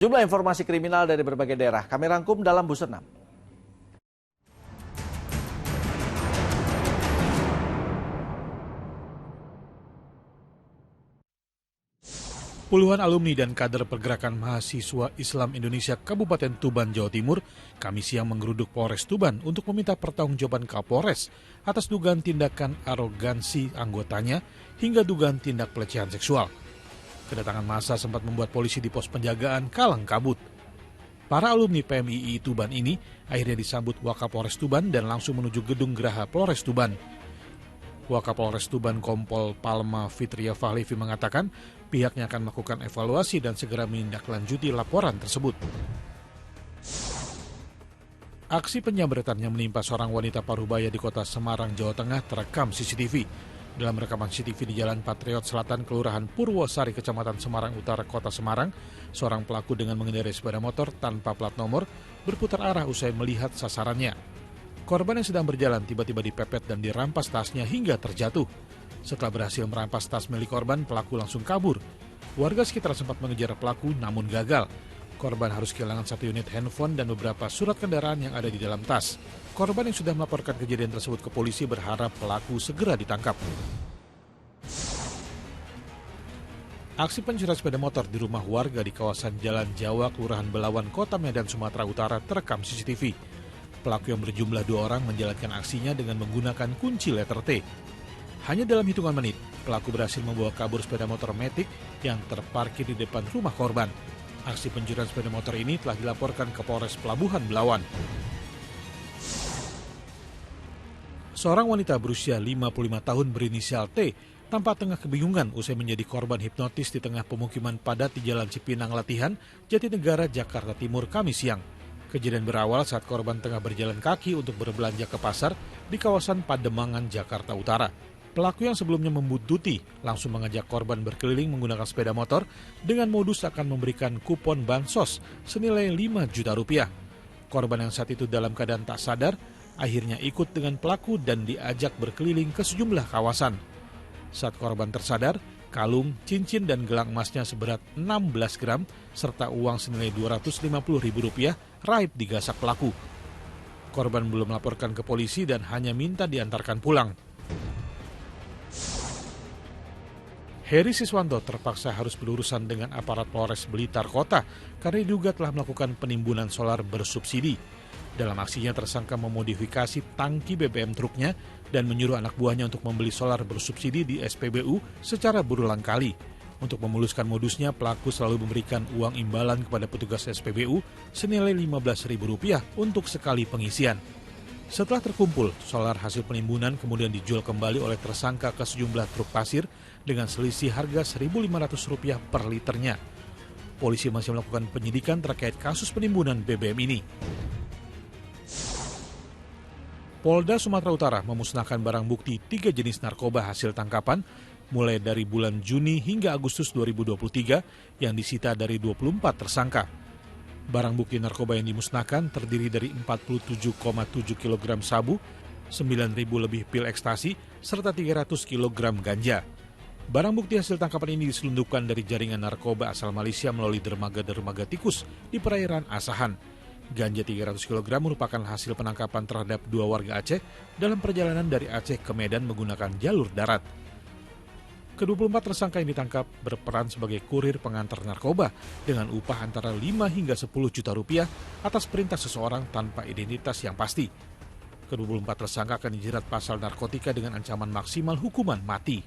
Jumlah informasi kriminal dari berbagai daerah kami rangkum dalam Busenam. Puluhan alumni dan kader pergerakan mahasiswa Islam Indonesia Kabupaten Tuban, Jawa Timur, Kamis siang menggeruduk Polres Tuban untuk meminta pertanggungjawaban Kapolres atas dugaan tindakan arogansi anggotanya hingga dugaan tindak pelecehan seksual. Kedatangan massa sempat membuat polisi di pos penjagaan kalang kabut. Para alumni PMII Tuban ini akhirnya disambut Wakapolres Tuban dan langsung menuju gedung Geraha Polres Tuban. Wakapolres Tuban Kompol Palma Fitria Fahlevi mengatakan pihaknya akan melakukan evaluasi dan segera menindaklanjuti laporan tersebut. Aksi penyamretan yang menimpa seorang wanita Parubaya di kota Semarang, Jawa Tengah terekam CCTV. Dalam rekaman CCTV di Jalan Patriot Selatan, Kelurahan Purwosari, Kecamatan Semarang Utara, Kota Semarang, seorang pelaku dengan mengendarai sepeda motor tanpa plat nomor berputar arah usai melihat sasarannya. Korban yang sedang berjalan tiba-tiba dipepet dan dirampas tasnya hingga terjatuh. Setelah berhasil merampas tas milik korban, pelaku langsung kabur. Warga sekitar sempat mengejar pelaku namun gagal. Korban harus kehilangan 1 unit handphone dan beberapa surat kendaraan yang ada di dalam tas. Korban yang sudah melaporkan kejadian tersebut ke polisi berharap pelaku segera ditangkap. Aksi pencurian sepeda motor di rumah warga di kawasan Jalan Jawa, Kelurahan Belawan, Kota Medan, Sumatera Utara terekam CCTV. Pelaku yang berjumlah 2 orang menjalankan aksinya dengan menggunakan kunci letter T. Hanya dalam hitungan menit, pelaku berhasil membawa kabur sepeda motor Matic yang terparkir di depan rumah korban. Aksi pencurian sepeda motor ini telah dilaporkan ke Polres Pelabuhan Belawan. Seorang wanita berusia 55 tahun berinisial T tampak tengah kebingungan usai menjadi korban hipnotis di tengah pemukiman padat di Jalan Cipinang Latihan, Jatinegara, Jakarta Timur, Kamis siang. Kejadian berawal saat korban tengah berjalan kaki untuk berbelanja ke pasar di kawasan Pademangan, Jakarta Utara. Pelaku yang sebelumnya membuntuti langsung mengajak korban berkeliling menggunakan sepeda motor dengan modus akan memberikan kupon bansos senilai 5 juta rupiah. Korban yang saat itu dalam keadaan tak sadar akhirnya ikut dengan pelaku dan diajak berkeliling ke sejumlah kawasan. Saat korban tersadar, kalung, cincin, dan gelang emasnya seberat 16 gram serta uang senilai Rp250.000 raib digasak pelaku. Korban belum melaporkan ke polisi dan hanya minta diantarkan pulang. Heri Siswanto terpaksa harus berurusan dengan aparat Polres Blitar Kota karena diduga telah melakukan penimbunan solar bersubsidi. Dalam aksinya tersangka memodifikasi tangki BBM truknya dan menyuruh anak buahnya untuk membeli solar bersubsidi di SPBU secara berulang kali. Untuk memuluskan modusnya, pelaku selalu memberikan uang imbalan kepada petugas SPBU senilai Rp15.000 untuk sekali pengisian. Setelah terkumpul, solar hasil penimbunan kemudian dijual kembali oleh tersangka ke sejumlah truk pasir dengan selisih harga Rp1.500 per liternya. Polisi masih melakukan penyidikan terkait kasus penimbunan BBM ini. Polda Sumatera Utara memusnahkan barang bukti 3 jenis narkoba hasil tangkapan mulai dari bulan Juni hingga Agustus 2023 yang disita dari 24 tersangka. Barang bukti narkoba yang dimusnahkan terdiri dari 47,7 kg sabu, 9.000 lebih pil ekstasi, serta 300 kg ganja. Barang bukti hasil tangkapan ini diselundupkan dari jaringan narkoba asal Malaysia melalui dermaga-dermaga tikus di perairan Asahan. Ganja 300 kg merupakan hasil penangkapan terhadap 2 warga Aceh dalam perjalanan dari Aceh ke Medan menggunakan jalur darat. Ke-24 tersangka yang ditangkap berperan sebagai kurir pengantar narkoba dengan upah antara 5 hingga 10 juta rupiah atas perintah seseorang tanpa identitas yang pasti. Ke-24 tersangka akan dijerat pasal narkotika dengan ancaman maksimal hukuman mati.